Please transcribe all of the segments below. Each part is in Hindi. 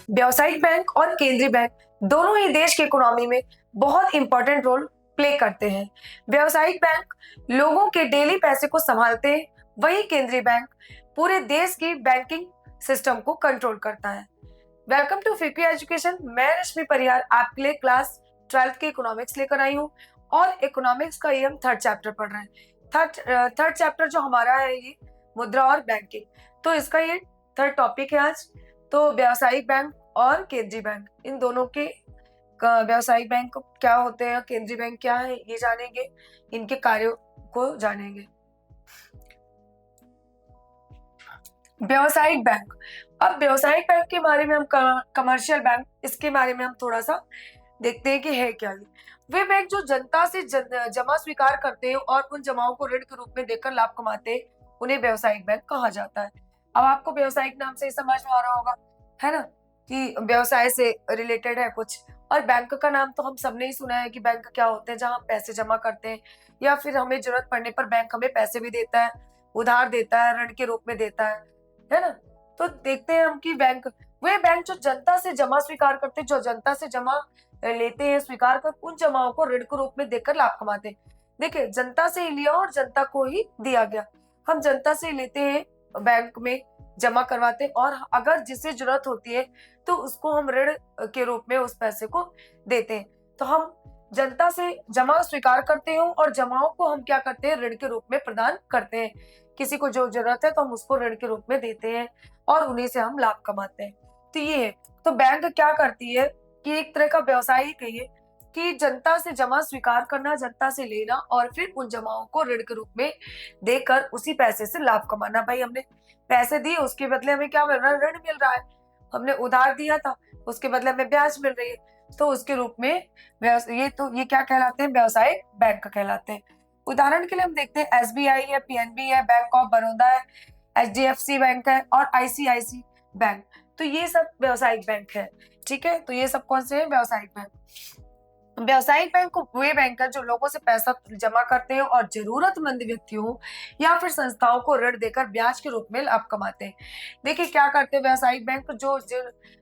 व्यावसायिक बैंक और केंद्रीय बैंक दोनों ही देश की इकोनॉमी में बहुत इंपॉर्टेंट रोल प्ले करते हैं। व्यावसायिक बैंक लोगों के डेली पैसे को संभालते हैं, वही केंद्रीय बैंक पूरे देश की बैंकिंग सिस्टम को कंट्रोल करता है। वेलकम टू फ्रीक्वी एजुकेशन। मैं रश्मि परिहार आपके लिए क्लास 12th की इकोनॉमिक्स लेकर आई हूँ और इकोनॉमिक्स का ये हम थर्ड चैप्टर पढ़ रहे हैं। थर्ड चैप्टर जो हमारा है ये मुद्रा और बैंकिंग, तो इसका ये थर्ड टॉपिक है आज। तो व्यावसायिक बैंक और केंद्रीय बैंक, इन दोनों के व्यावसायिक बैंक क्या होते हैं, केंद्रीय बैंक क्या है, ये जानेंगे, इनके कार्यों को जानेंगे। व्यावसायिक बैंक, अब व्यावसायिक बैंक के बारे में हम कमर्शियल बैंक, इसके बारे में हम थोड़ा सा देखते हैं कि है क्या ये। वे बैंक जो जनता से जमा स्वीकार करते हैं और उन जमाओं को ऋण के रूप में देकर लाभ कमाते हैं, उन्हें व्यावसायिक बैंक कहा जाता है। अब आपको व्यावसायिक नाम से ही समझ में आ रहा होगा, है ना, कि व्यवसाय से रिलेटेड है कुछ। और बैंक का नाम तो हम सबने ही सुना है कि बैंक क्या होते हैं, जहाँ हम पैसे जमा करते हैं या फिर हमें जरूरत पड़ने पर बैंक हमें पैसे भी देता है, उधार देता है, ऋण के रूप में देता है ना। तो देखते हैं हम कि बैंक, वे बैंक जो जनता से जमा स्वीकार करते हैं, जो जनता से जमा लेते हैं, स्वीकार कर उन जमाओं को ऋण के रूप में देकर लाभ कमाते हैं। देखिए, जनता से ही लिया और जनता को ही दिया गया। हम जनता से लेते हैं, बैंक में जमा करवाते हैं और अगर जिसे जरूरत होती है तो उसको हम ऋण के रूप में उस पैसे को देते हैं। तो हम जनता से जमा स्वीकार करते हैं और जमाओं को हम क्या करते हैं, ऋण के रूप में प्रदान करते हैं। किसी को जो जरूरत है तो हम उसको ऋण के रूप में देते हैं और उन्हीं से हम लाभ कमाते हैं। तो ये है, तो बैंक क्या करती है कि एक तरह का व्यवसाय ही कहिए कि जनता से जमा स्वीकार करना, जनता से लेना और फिर उन जमाओं को ऋण के रूप में देकर उसी पैसे से लाभ कमाना। भाई हमने पैसे दिए, उसके बदले हमें क्या मिल रहा है, ऋण मिल रहा है। हमने उधार दिया था, उसके बदले हमें ब्याज मिल रही है, तो उसके रूप में ये क्या कहलाते हैं, व्यवसायिक बैंक कहलाते हैं। उदाहरण के लिए हम देखते हैं SBI है, PNB है, बैंक ऑफ बड़ौदा है, HDFC बैंक है और ICICI बैंक। तो ये सब व्यवसायिक बैंक है, ठीक है। तो ये सब कौन से हैं, व्यवसायिक बैंक। व्यावसायिक बैंक वे बैंक है जो लोगों से पैसा जमा करते हैं और जरूरतमंद व्यक्तियों या फिर संस्थाओं को ऋण देकर ब्याज के रूप में लाभ कमाते हैं। देखिए क्या करते हैं व्यावसायिक बैंक,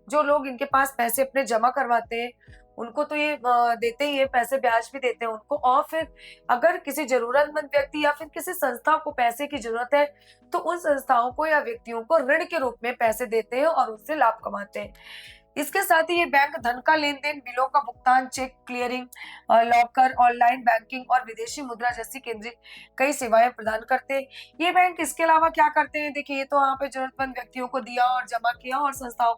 जो लोग इनके पास पैसे अपने जमा करवाते हैं उनको तो ये देते ही है पैसे, ब्याज भी देते हैं उनको। और फिर अगर किसी जरूरतमंद व्यक्ति या फिर किसी संस्था को पैसे की जरूरत है तो उन संस्थाओं को या व्यक्तियों को ऋण के रूप में पैसे देते हैं और उससे लाभ कमाते हैं। इसके साथ ही ये बैंक धन का लेन देन, बिलों का भुगतान, cheque clearing, locker, online banking और विदेशी मुद्रा जैसी केंद्रीय कई सेवाएं प्रदान करते हैं। ये बैंक इसके अलावा क्या करते हैं, देखिए ये तो वहाँ पे जरूरतमंद व्यक्तियों को दिया और जमा किया और संस्थाओं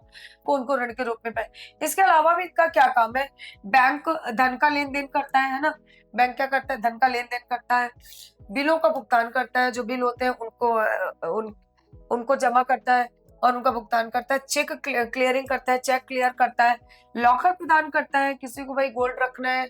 को उनको ऋण के रूप में पाए। इसके अलावा भी इनका क्या काम है, बैंक धन का लेन देन करता है ना। बैंक क्या करता है, धन का लेन देन करता है, बिलों का भुगतान करता है, जो बिल होते हैं उनको जमा करता है और उनका भुगतान करता है, चेक क्लियरिंग करता है, चेक क्लियर करता है, लॉकर प्रदान करता है। किसी को भाई गोल्ड रखना है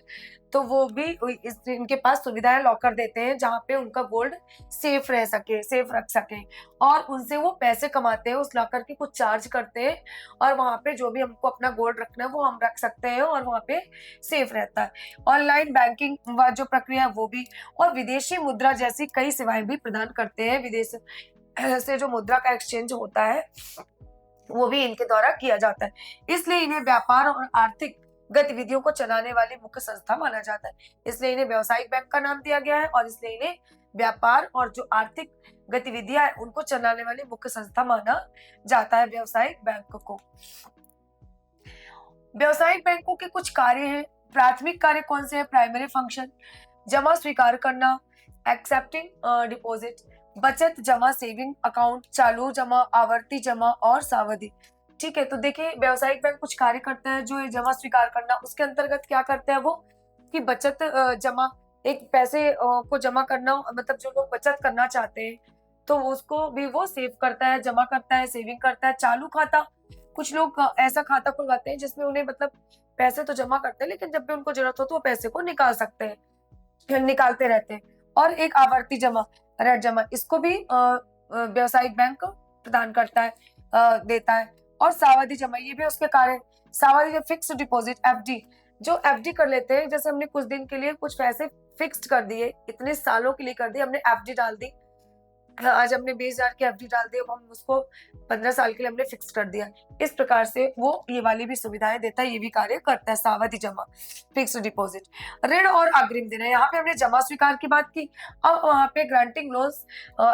तो वो भी इनके पास सुविधाएं लॉकर देते हैं जहाँ पे उनका गोल्ड सेफ रह सके, सेफ रख सके, और उनसे वो पैसे कमाते हैं, उस लॉकर के कुछ चार्ज करते हैं और वहाँ पे जो भी हमको अपना गोल्ड रखना है वो हम रख सकते हैं और वहाँ पे सेफ रहता है। ऑनलाइन बैंकिंग जो प्रक्रिया है वो भी, और विदेशी मुद्रा जैसी कई सेवाएं भी प्रदान करते हैं। विदेश से जो मुद्रा का एक्सचेंज होता है वो भी इनके द्वारा किया जाता है, इसलिए इन्हें व्यापार और आर्थिक गतिविधियों को चलाने वाली मुख्य संस्था माना जाता है। इसलिए इन्हें व्यावसायिक बैंक का नाम दिया गया है और इसलिए इन्हें व्यापार और जो आर्थिक गतिविधियां है उनको चलाने वाली मुख्य संस्था माना जाता है व्यावसायिक बैंक को। व्यावसायिक बैंकों के कुछ कार्य हैं। प्राथमिक कार्य कौन से हैं, प्राइमरी फंक्शन, जमा स्वीकार करना, एक्सेप्टिंग डिपॉजिट, बचत जमा सेविंग अकाउंट, चालू जमा, आवर्ती जमा और सावधि। ठीक है, तो देखिए व्यावसायिक बैंक कुछ कार्य करता है, जो है जमा स्वीकार करना। उसके अंतर्गत क्या करते हैं वो कि बचत जमा, एक पैसे को जमा करना, मतलब जो लोग बचत करना चाहते हैं तो उसको भी वो सेव करता है, जमा करता है, सेविंग करता है। चालू खाता, कुछ लोग ऐसा खाता खुलवाते हैं जिसमें उन्हें मतलब पैसे तो जमा करते हैं लेकिन जब भी उनको जरूरत हो तो वो पैसे को निकाल सकते हैं, निकालते रहते हैं। और एक आवर्ती जमा, ऋण जमा, इसको भी व्यावसायिक बैंक प्रदान करता है, देता है। और सावधि जमा, ये भी उसके कार्य। सावधि फिक्स्ड डिपॉजिट, FD, जो FD कर लेते हैं, जैसे हमने कुछ दिन के लिए कुछ पैसे फिक्स्ड कर दिए, इतने सालों के लिए कर दिए, हमने FD डाल दी, हाँ, आज हमने 20,000 की एफडी डाल दी, अब हम उसको 15 साल के लिए हमने फिक्स कर दिया। इस प्रकार से वो ये वाली भी सुविधाएं देता है, ये भी कार्य करता है सावधि जमा, फिक्स डिपॉजिट। ऋण और अग्रिम देना, यहाँ पे हमने जमा स्वीकार की बात की, अब वहाँ पे ग्रांटिंग लोन्स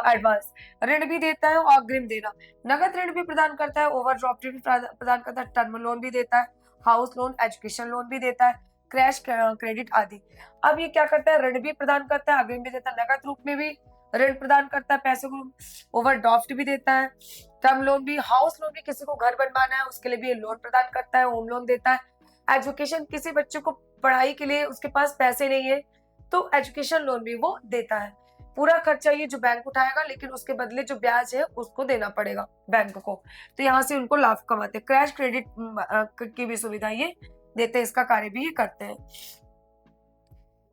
एडवांस, ऋण भी देता है और अग्रिम देना, नगद ऋण भी प्रदान करता है, ओवरड्राफ्ट भी प्रदान करता है, टर्म लोन भी देता है, हाउस लोन, एजुकेशन लोन भी देता है, क्रैश क्रेडिट आदि। अब ये क्या करता है, ऋण भी प्रदान करता है, अग्रिम भी देता है, नगद रूप में भी ऋण प्रदान करता है, पैसे को ओवरड्राफ्ट भी देता है, टर्म लोन भी, हाउस लोन भी, किसी को घर बनवाना है उसके लिए भी ये लोन प्रदान करता है, होम लोन देता है, एजुकेशन, किसी बच्चे को पढ़ाई के लिए उसके पास पैसे नहीं है तो एजुकेशन लोन भी वो देता है। पूरा खर्चा ये जो बैंक उठाएगा, लेकिन उसके बदले जो ब्याज है उसको देना पड़ेगा बैंक को, तो यहाँ से उनको लाभ कमाते हैं। क्रैश क्रेडिट की भी सुविधा ये देते हैं, इसका कार्य भी ये करते हैं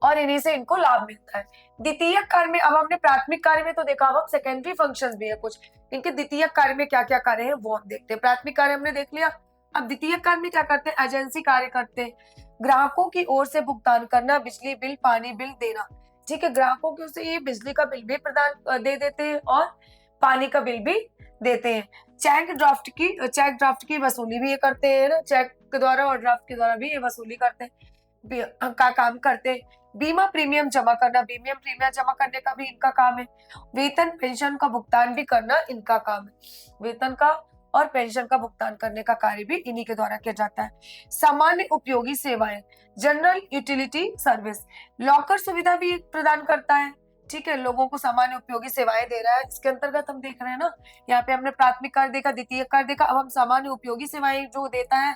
और इन्हीं से इनको लाभ मिलता है। द्वितीय कार्य में, अब हमने प्राथमिक कार्य में तो देखा, अब हम सेकेंडरी फंक्शंस भी है कुछ, इनके द्वितीय कार्य में क्या क्या कार्य है वो हम देखते हैं। प्राथमिक कार्य हमने देख लिया, अब द्वितीय कार्य में क्या करते हैं, एजेंसी कार्य करते हैं, ग्राहकों की ओर से भुगतान करना, बिजली बिल, पानी बिल देना, ठीक है, ग्राहकों की ओर से ये बिजली का बिल भी प्रदान दे देते हैं और पानी का बिल भी देते हैं। चेक ड्राफ्ट की वसूली भी ये करते हैं ना, चेक के द्वारा और ड्राफ्ट के द्वारा भी ये वसूली करते हैं, का काम करते हैं। बीमा प्रीमियम जमा करना, प्रीमियम जमा करने का भी इनका काम है। वेतन पेंशन का भुगतान भी करना इनका काम है, वेतन का और पेंशन का भुगतान करने का कार्य भी इन्हीं के द्वारा किया जाता है। सामान्य उपयोगी सेवाएं, जनरल यूटिलिटी सर्विस, लॉकर सुविधा भी प्रदान करता है, ठीक है, लोगों को सामान्य उपयोगी सेवाएं दे रहा है। इसके अंतर्गत हम देख रहे हैं ना, यहाँ पे हमने प्राथमिक कार्य देखा, द्वितीय कार्य देखा, अब हम सामान्य उपयोगी सेवाएं जो देता है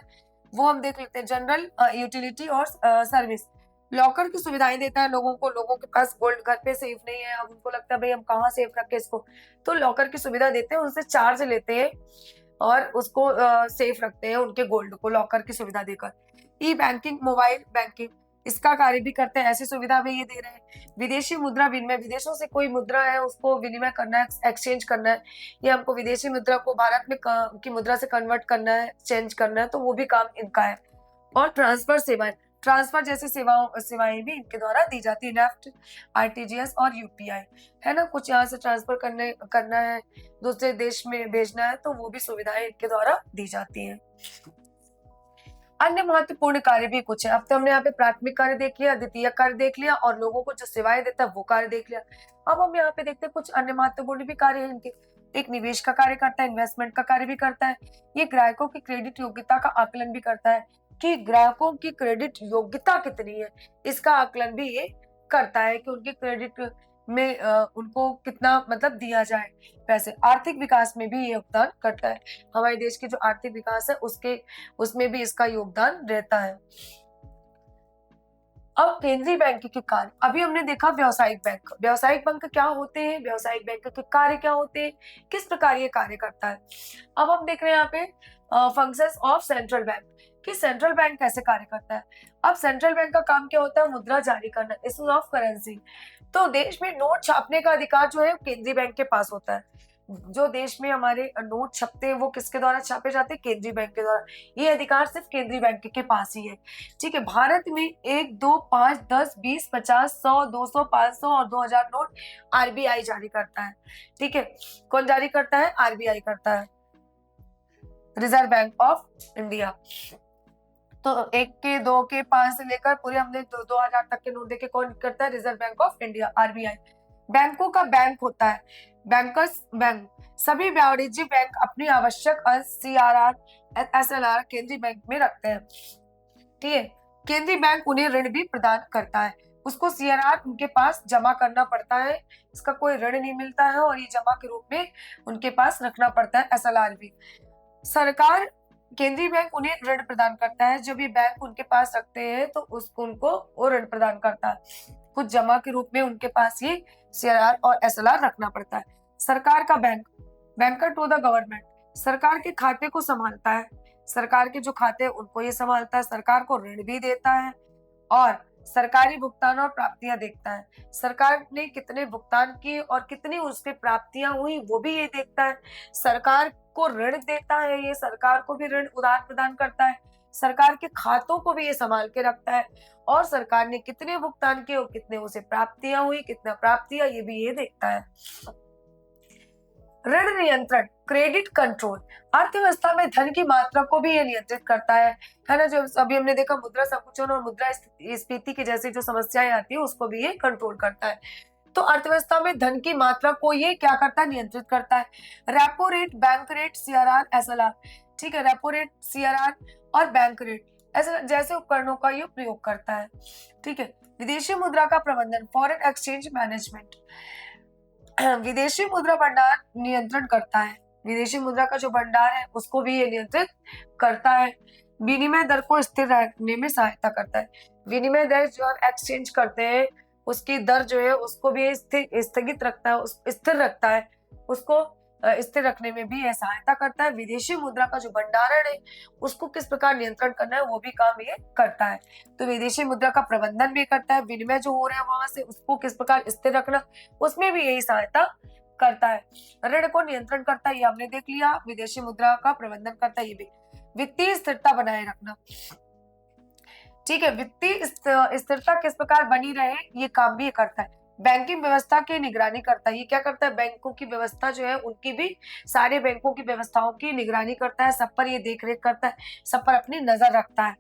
वो हम देख लेते हैं। जनरल यूटिलिटी और सर्विस, लॉकर की सुविधाएं देता है लोगों को, लोगों के पास गोल्ड घर पे सेफ नहीं है, अब उनको लगता है भाई हम कहाँ सेफ रखें इसको, तो लॉकर की सुविधा देते हैं, उनसे चार्ज लेते हैं और उसको सेफ रखते हैं उनके गोल्ड को लॉकर की सुविधा देकर। ई बैंकिंग, मोबाइल बैंकिंग, इसका कार्य भी करते हैं, ऐसी सुविधा भी ये दे रहे हैं। विदेशी मुद्रा विनिमय, विदेशों से कोई मुद्रा है उसको विनिमय करना है, एक्सचेंज करना है, या हमको विदेशी मुद्रा को भारत में की मुद्रा से कन्वर्ट करना है, चेंज करना है, तो वो भी काम इनका है। और ट्रांसफर सेवाएं, ट्रांसफर जैसी सेवाएं भी इनके द्वारा दी जाती है, नेफ्ट, आरटीजीएस और यूपीआई, है ना, कुछ यहाँ से ट्रांसफर करना है, दूसरे देश में भेजना है, तो वो भी सुविधाएं इनके द्वारा दी जाती हैं। अन्य महत्वपूर्ण कार्य भी कुछ है, अब तो हमने यहाँ पे प्राथमिक कार्य देख लिया, द्वितीय कार्य देख लिया और लोगों को जो सेवाएं देता है वो कार्य देख लिया। अब हम यहाँ पे देखते हैं कुछ अन्य महत्वपूर्ण भी कार्य है इनके। एक निवेश का कार्य करता है, इन्वेस्टमेंट का कार्य भी करता है, ये ग्राहकों की क्रेडिट योग्यता का आकलन भी करता है कि ग्राहकों की क्रेडिट योग्यता कितनी है, इसका आकलन भी ये करता है कि उनकी क्रेडिट में उनको कितना मतलब दिया जाए पैसे। आर्थिक विकास में भी ये योगदान करता है, हमारे देश की जो आर्थिक विकास है उसमें भी इसका योगदान रहता है। अब केंद्रीय बैंक के कार्य, अभी हमने देखा व्यावसायिक बैंक, व्यावसायिक बैंक क्या होते हैं, व्यावसायिक बैंक के कार्य क्या होते हैं, किस प्रकार ये कार्य करता है। अब हम देख रहे हैं यहाँ पे फंक्शंस ऑफ सेंट्रल बैंक, कि सेंट्रल बैंक कैसे कार्य करता है। अब सेंट्रल बैंक का काम क्या होता है, मुद्रा जारी करना, इशू ऑफ करेंसी, तो देश में नोट छापने का अधिकार जो है केंद्रीय बैंक के पास होता है। जो देश में हमारे नोट छपते हैं वो किसके द्वारा छापे जाते हैं, केंद्रीय बैंक के द्वारा, ये अधिकार सिर्फ केंद्रीय बैंक के पास ही है, ठीक है। भारत में 1, 2, 5, 10, 20, 50, 100, 200, 500 और 2000 नोट आरबीआई जारी करता है, ठीक है। कौन जारी करता है, आरबीआई करता है, रिजर्व बैंक ऑफ इंडिया। तो 1 के 2 के 5 से लेकर पूरे हमने 2000 तक के नोट देखे, कौन करता है, reserve bank of India, RBI. बैंकों का बैंक होता है बैंकर्स बैंक, सभी वाणिज्यिक बैंक अपनी आवश्यक अंश सीआरआर, एसएलआर केंद्रीय बैंक में रखते हैं, ठीक है। केंद्रीय बैंक उन्हें ऋण भी प्रदान करता है, उसको सीआरआर उनके पास जमा करना पड़ता है, इसका कोई ऋण नहीं मिलता है और ये जमा के रूप में उनके पास रखना पड़ता है, एसएलआर भी। सरकार, केंद्रीय बैंक उन्हें ऋण प्रदान करता है, जब ये बैंक उनके पास रखते हैं तो उसको उनको वो ऋण प्रदान करता है, कुछ जमा के रूप में उनके पास ये सीआरआर और एसएलआर रखना पड़ता है। सरकार का bank, banker to the government, सरकार के खाते को संभालता है, सरकार के जो खाते हैं उनको ये संभालता है, सरकार को ऋण भी देता है और सरकारी भुगतान और प्राप्तियां देखता है, सरकार ने कितने भुगतान किए और कितनी उसके प्राप्तियां हुई वो भी ये देखता है, सरकार को ऋण देता है, ये सरकार को भी ऋण उधार प्रदान करता है, सरकार के खातों को भी ये संभाल के रखता है और सरकार ने कितने भुगतान किए और कितने उसे प्राप्तियां हुई, कितना प्राप्तियां, ये भी ये देखता है। ऋण नियंत्रण, क्रेडिट कंट्रोल, अर्थव्यवस्था में धन की मात्रा को भी ये नियंत्रित करता है ना। जो अभी हमने देखा मुद्रा संकुचन और मुद्रा स्फीति की जैसी जो समस्याएं आती है उसको भी ये कंट्रोल करता है। तो अर्थव्यवस्था में धन की मात्रा को ये क्या करता है, नियंत्रित करता है। Repo rate, bank rate, CRR, SLR, ठीक है, रेपो रेट, सीआरआर और बैंक रेट ऐसे जैसे उपकरणों का ये प्रयोग करता है, ठीक है। विदेशी मुद्रा का प्रबंधन, फॉरेन एक्सचेंज मैनेजमेंट, विदेशी मुद्रा भंडार नियंत्रण करता है। विदेशी मुद्रा का जो भंडार है उसको भी ये नियंत्रित करता है। विनिमय दर को स्थिर रखने में सहायता करता है। विनिमय दर जो हम एक्सचेंज करते हैं उसकी दर जो है उसको भी स्थगित रखता है, स्थिर रखता है, उसको स्थिर रखने में भी यह सहायता करता है। विदेशी मुद्रा का जो भंडारण है उसको किस प्रकार नियंत्रण करना है वो भी काम ये करता है। तो विदेशी मुद्रा का प्रबंधन भी करता है, विनिमय जो हो रहा है वहां से उसको किस प्रकार स्थिर रखना उसमें भी यही सहायता करता है। ऋण को नियंत्रण करता है, ये हमने देख लिया। विदेशी मुद्रा का प्रबंधन करता है, ये भी। वित्तीय स्थिरता बनाए रखना, ठीक है, वित्तीय स्थिरता किस प्रकार बनी रहे ये काम भी ये करता है। बैंकिंग व्यवस्था की निगरानी करता है, ये क्या करता है, बैंकों की व्यवस्था जो है उनकी भी, सारे बैंकों की व्यवस्थाओं की निगरानी करता है, सब पर ये देख रेख करता है, सब पर अपनी नजर रखता है।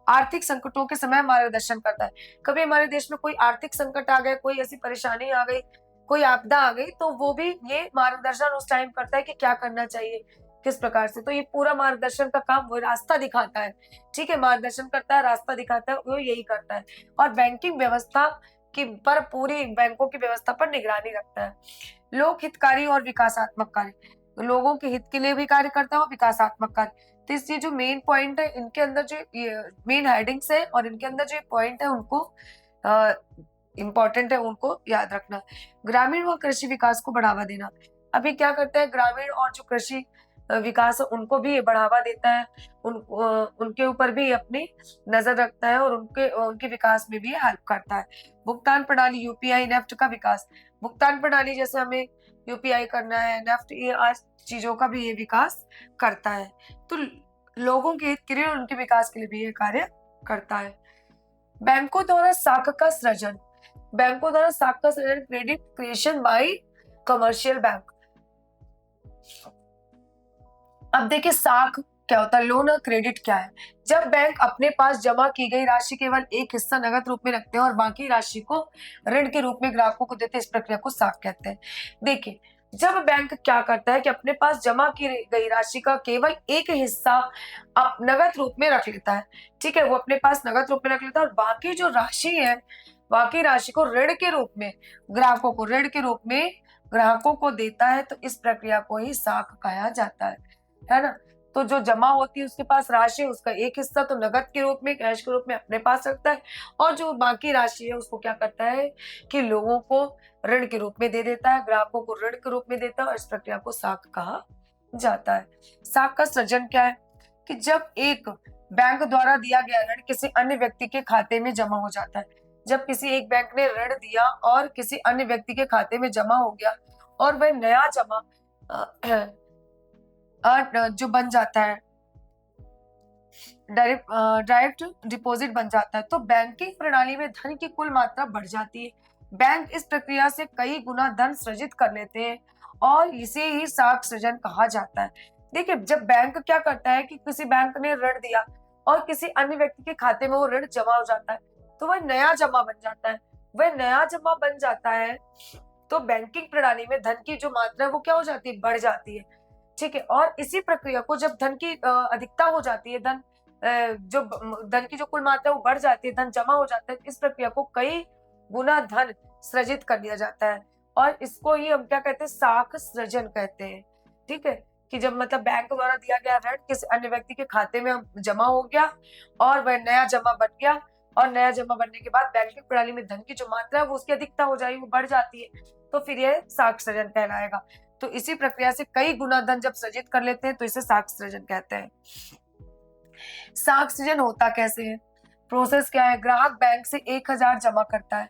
आर्थिक संकटों के समय मार्गदर्शन करता है। कभी हमारे देश में कोई आर्थिक संकट आ गया, कोई ऐसी परेशानी आ गई, कोई आपदा आ गई, तो वो भी ये मार्गदर्शन उस टाइम करता है कि क्या करना चाहिए, किस प्रकार से। तो ये पूरा मार्गदर्शन का काम, वो रास्ता दिखाता है, ठीक है, मार्गदर्शन करता है, रास्ता दिखाता है, वो यही करता है। और बैंकिंग व्यवस्था की पर, पूरी बैंकों की व्यवस्था पर निगरानी रखता है। लोक हितकारी और विकासात्मक कार्य, लोगों के हित के लिए भी कार्य करता है और विकासात्मक कार्य। तो ये जो मेन पॉइंट है, इनके अंदर जो मेन हेडिंग्स है और इनके अंदर जो पॉइंट है उनको इम्पोर्टेंट है, उनको याद रखना। ग्रामीण व कृषि विकास को बढ़ावा देना, अभी क्या करता है, ग्रामीण और जो कृषि विकास है उनको भी ये बढ़ावा देता है, उनके ऊपर भी अपनी नजर रखता है और उनके विकास में भी हेल्प करता है। भुगतान प्रणाली, यूपीआई, नेफ्ट का विकास, भुगतान प्रणाली जैसे हमें यूपीआई करना है, नेफ्ट, ये आज चीजों का भी ये विकास करता है। तो लोगों के हित के लिए और उनके विकास के लिए भी ये कार्य करता है। बैंकों द्वारा साख का सृजन, बैंकों द्वारा साख का सृजन, credit creation bye commercial bank. अब देखिए साख क्या होता है, लोन और क्रेडिट क्या है। जब बैंक अपने पास जमा की गई राशि केवल एक हिस्सा नगद रूप में रखते हैं और बाकी राशि को ऋण के रूप में ग्राहकों को देते हैं, इस प्रक्रिया को साख कहते हैं। देखिए जब बैंक क्या करता है कि अपने पास जमा की गई राशि का केवल एक हिस्सा नगद रूप में रख लेता है, ठीक है, वो अपने पास नगद रूप में रख लेता है और बाकी जो राशि है, बाकी राशि को ऋण के रूप में ग्राहकों को, ऋण के रूप में ग्राहकों को देता है, तो इस प्रक्रिया को ही साख कहा जाता है ना। तो जो जमा होती है उसके पास राशि, उसका एक हिस्सा तो नगद के रूप में, कैश के रूप में अपने पास रखता है और जो बाकी राशि है उसको क्या करता है कि लोगों को ऋण के रूप में दे देता है, ग्राहकों को ऋण के रूप में देता है और इस प्रक्रिया को साख कहा जाता है। साख का सृजन क्या है कि जब एक बैंक द्वारा दिया गया ऋण किसी अन्य व्यक्ति के खाते में जमा हो जाता है। जब किसी एक बैंक ने ऋण दिया और किसी अन्य व्यक्ति के खाते में जमा हो गया और वह नया जमा जो बन जाता है, डायरेक्ट डिपॉजिट बन जाता है, तो बैंकिंग प्रणाली में धन की कुल मात्रा बढ़ जाती है। बैंक इस प्रक्रिया से कई गुना धन सृजित कर लेते हैं और इसे ही साख सृजन कहा जाता है। देखिए जब बैंक क्या करता है कि किसी बैंक ने ऋण दिया और किसी अन्य व्यक्ति के खाते में वो ऋण जमा हो जाता है, तो वह नया जमा बन जाता है। वह नया जमा बन जाता है तो बैंकिंग प्रणाली में धन की जो मात्रा है वो क्या हो जाती है, बढ़ जाती है, ठीक है। और इसी प्रक्रिया को जब धन की अधिकता हो जाती है, धन की जो कुल मात्रा है वो बढ़ जाती है, धन जमा हो जाता है, इस प्रक्रिया को कई गुना धन सृजित कर लिया जाता है और इसको ही हम क्या कहते हैं, साख सृजन कहते हैं, ठीक है। कि जब मतलब बैंक द्वारा दिया गया ऋण किसी अन्य व्यक्ति के खाते में जमा हो गया और वह नया जमा बन गया और नया जमा बनने के बाद बैंकिंग प्रणाली में धन की जो मात्रा है वो उसकी अधिकता हो जाएगी, वो बढ़ जाती है, तो फिर यह साख सृजन कहलाएगा। तो इसी प्रक्रिया से कई गुना धन जब सृजित कर लेते हैं तो इसे साख सृजन कहते हैं। साख सृजन होता कैसे है, प्रोसेस क्या है। ग्राहक बैंक से 1000 जमा करता है,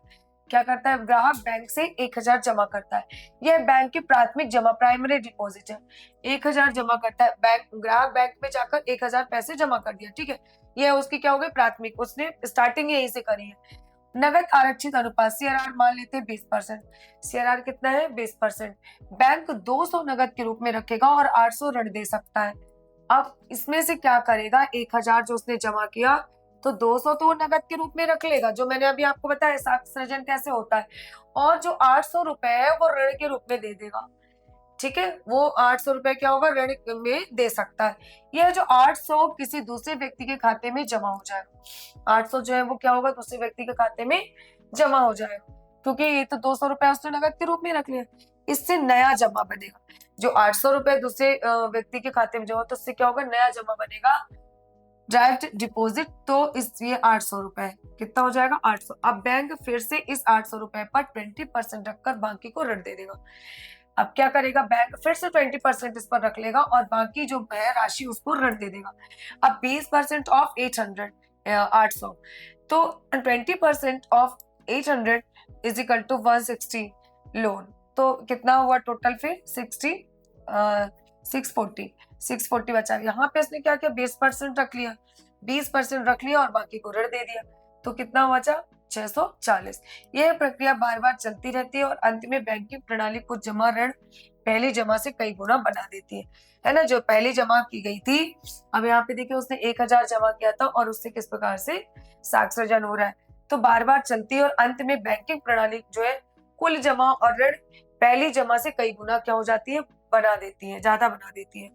क्या करता है, ग्राहक बैंक से 1000 जमा करता है, यह बैंक की प्राथमिक जमा, प्राइमरी डिपॉजिट है। 1000 जमा करता है ग्राहक, बैंक में जाकर 1000 पैसे जमा कर दिया, ठीक है, यह उसकी क्या हो गई, प्राथमिक, उसने स्टार्टिंग यहीं से करी है। नगद आरक्षित अनुपात सीआरआर मान लेते हैं 20%। सीआरआर कितना है? 20%। बैंक 200 नगद के रूप में रखेगा और 800 ऋण दे सकता है। अब इसमें से क्या करेगा? 1000 जो उसने जमा किया, तो 200 तो वो नगद के रूप में रख लेगा, जो मैंने अभी आपको बताया साख सृजन कैसे होता है, और जो 800 रुपए है वो ऋण के रूप में दे देगा। ठीक है, वो 800 रुपए क्या होगा? ऋण में दे सकता है। यह जो 800 किसी दूसरे व्यक्ति के खाते में जमा हो जाएगा। 800 जो है वो क्या होगा? दूसरे व्यक्ति के खाते में जमा हो जाएगा, क्योंकि ये तो 200 रुपए उसने नगद के रूप में रख लिया। इससे नया जमा बनेगा। जो 800 रुपए दूसरे व्यक्ति के खाते में जमा, तो उससे क्या होगा? नया जमा बनेगा, डायरेक्ट डिपॉजिट। तो इस ये 800 रुपए कितना हो जाएगा? 800। अब बैंक फिर से इस 800 रुपए पर 20% रखकर बाकी को ऋण दे देगा। अब क्या करेगा? बैंक फिर से 20% इस पर रख लेगा और बाकी जो है राशि उसको ऋण दे देगा। अब 20% ऑफ 800 800, तो 20% of 800 is equal to 160 loan. तो कितना हुआ टोटल? फिर 640 बचा। यहाँ पे उसने क्या किया? 20% रख लिया, 20% रख लिया और बाकी को ऋण दे दिया, तो कितना बचा? 640। यह प्रक्रिया बार बार चलती रहती है और अंत में बैंकिंग प्रणाली कुछ जमा ऋण पहली जमा से कई गुना बना देती है ना? जो पहली जमा की गई थी, अब यहाँ पे देखिए उसने 1000 जमा किया था और उससे किस प्रकार से साख सृजन हो रहा है। तो बार बार चलती है और अंत में बैंकिंग प्रणाली जो है कुल जमा और ऋण पहली जमा से कई गुना क्या हो जाती है? बना देती है, ज्यादा बना देती है।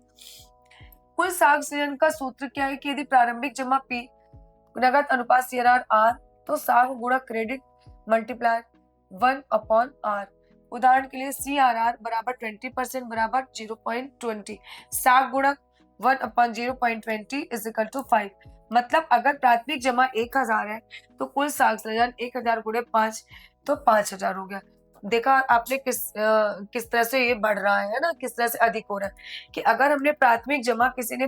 कुल साख सृजन का सूत्र क्या है कि यदि प्रारंभिक जमा P नगद अनुपात सीआरआर R, तो साख गुणा क्रेडिट मल्टीप्लाई 1/R। उदाहरण के लिए CRR बराबर 20% बराबर 0.20, साख गुणक 1/0.20 इज इक्वल टू 5। मतलब अगर प्राथमिक जमा 1000 है तो कुल साख सृजन 1000 गुणे 5, तो 5000 हो गया। देखा आपने किस तरह से ये बढ़ रहा है ना, किस तरह से अधिक हो रहा है। कि अगर हमने प्राथमिक जमा किसी ने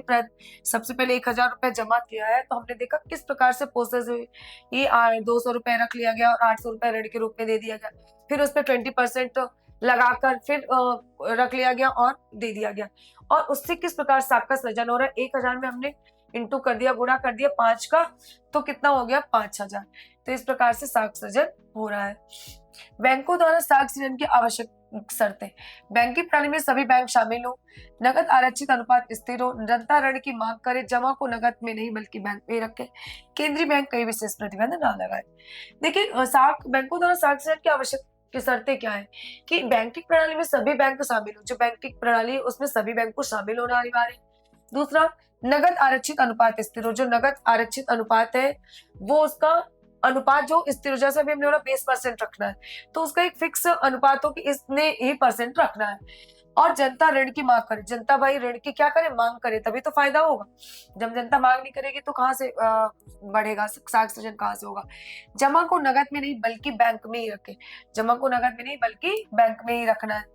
सबसे पहले 1000 रुपए जमा किया है, तो हमने देखा किस प्रकार से प्रोसेस हुई। ये 200 रुपए रख लिया गया और 800 रुपए ऋण के रूप में दे दिया गया, फिर उस पर 20% लगाकर फिर रख लिया गया और दे दिया गया, और उससे किस प्रकार साख का सृजन हो रहा है। 1000 में हमने इंटू कर दिया, गुणा कर दिया 5 का, तो कितना हो गया? 5000। तो इस प्रकार से साख सृजन हो रहा है। बैंकों द्वारा साख सृजन की आवश्यक शर्तें। बैंकिंग प्रणाली में सभी बैंक शामिल हो, नगद आरक्षित अनुपात स्थिर हो, जनता ऋण की मांग करे, जमा को नगद में नहीं बल्कि बैंक में रखे, केंद्रीय बैंक कई विशेष प्रतिबंध ना लगाए। देखिए साख बैंकों द्वारा साख सृजन की आवश्यक की शर्तें क्या है कि बैंकिंग प्रणाली में सभी बैंक शामिल हो। जो बैंकिंग प्रणाली है उसमें सभी बैंक को शामिल होना अनिवार्य है। दूसरा, नगद आरक्षित अनुपात स्थिर हो। जो नगद आरक्षित अनुपात है वो उसका अनुपात जो स्थिर हो, जैसे अभी हमने बोला 20% रखना है, तो उसका एक फिक्स अनुपात हो कि इसने ही परसेंट रखना है। और जनता ऋण की मांग करे, जनता भाई ऋण की क्या करे? मांग करे, तभी तो फायदा होगा। जब जनता मांग नहीं करेगी तो कहाँ से बढ़ेगा, साख सृजन कहाँ से होगा। जमा को नगद में नहीं बल्कि बैंक में ही रखे, जमा को नगद में नहीं बल्कि बैंक में ही रखना है।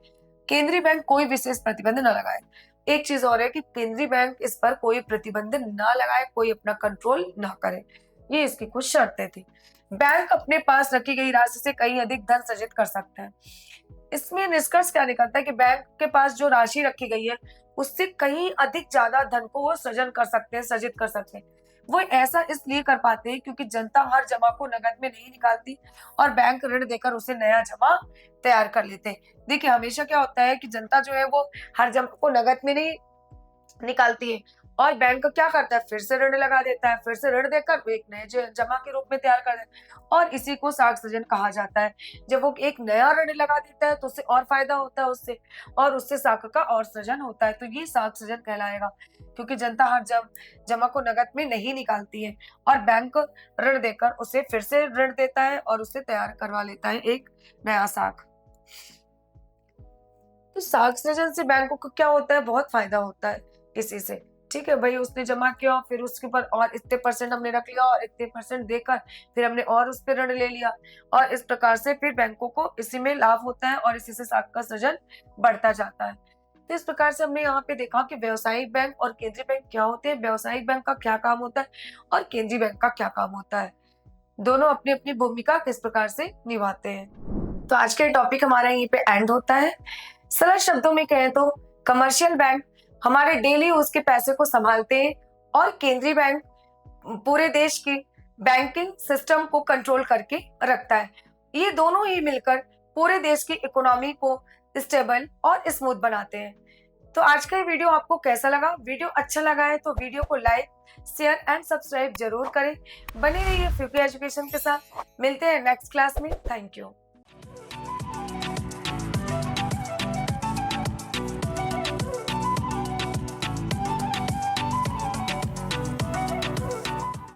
केंद्रीय बैंक कोई विशेष प्रतिबंध न लगाए। एक चीज और है कि केंद्रीय बैंक इस पर कोई प्रतिबंध ना लगाए, कोई अपना कंट्रोल ना करे। ये इसकी कुछ शर्तें थी। बैंक अपने पास रखी गई राशि से कहीं अधिक धन सृजित कर सकते हैं। इसमें निष्कर्ष क्या निकलता है कि बैंक के पास जो राशि रखी गई है उससे कहीं अधिक ज्यादा धन को वो सृजन कर सकते हैं, सृजित कर सकते हैं। वो ऐसा इसलिए कर पाते हैं क्योंकि जनता हर जमा को नगद में नहीं निकालती और बैंक ऋण देकर उसे नया जमा तैयार कर लेते हैं। देखिए हमेशा क्या होता है कि जनता जो है वो हर जमा को नगद में नहीं निकालती है और बैंक क्या करता है? फिर से ऋण लगा देता है, फिर से ऋण देकर एक नए जमा के रूप में तैयार कर देता है, और इसी को साख सृजन कहा जाता है। जब वो एक नया ऋण लगा देता है तो उससे और फायदा होता है उससे, और उससे साख का और सृजन होता है, तो ये साख सृजन कहलाएगा। क्योंकि जनता हर जमा को नगद में नहीं निकालती है और बैंक ऋण देकर उसे फिर से ऋण देता है और उससे तैयार करवा लेता है एक नया साख। तो साख सृजन से बैंकों को क्या होता है? बहुत फायदा होता है इसी से। ठीक है भाई, उसने जमा किया, फिर उसके ऊपर और इतने परसेंट हमने रख लिया और इतने परसेंट देकर फिर हमने और उस पर ऋण ले लिया, और इस प्रकार से फिर बैंकों को इसी में लाभ होता है और इसी से साख का सृजन बढ़ता जाता है। तो इस प्रकार से हमने यहाँ पे देखा कि व्यावसायिक बैंक और केंद्रीय बैंक क्या होते हैं, व्यावसायिक बैंक का क्या काम होता है और केंद्रीय बैंक का क्या काम होता है, दोनों अपनी अपनी भूमिका किस प्रकार से निभाते हैं। तो आज के टॉपिक हमारा यहीं पे एंड होता है। सरल शब्दों में कहें तो कमर्शियल बैंक हमारे डेली यूज के पैसे को संभालते हैं और केंद्रीय बैंक पूरे देश की बैंकिंग सिस्टम को कंट्रोल करके रखता है। ये दोनों ही मिलकर पूरे देश की इकोनॉमी को स्टेबल और स्मूथ बनाते हैं। तो आज का ये वीडियो आपको कैसा लगा? वीडियो अच्छा लगा है तो वीडियो को लाइक, शेयर एंड सब्सक्राइब जरूर करें। बने रहिए फ्यूपी एजुकेशन के साथ। मिलते हैं नेक्स्ट क्लास में। Thank you.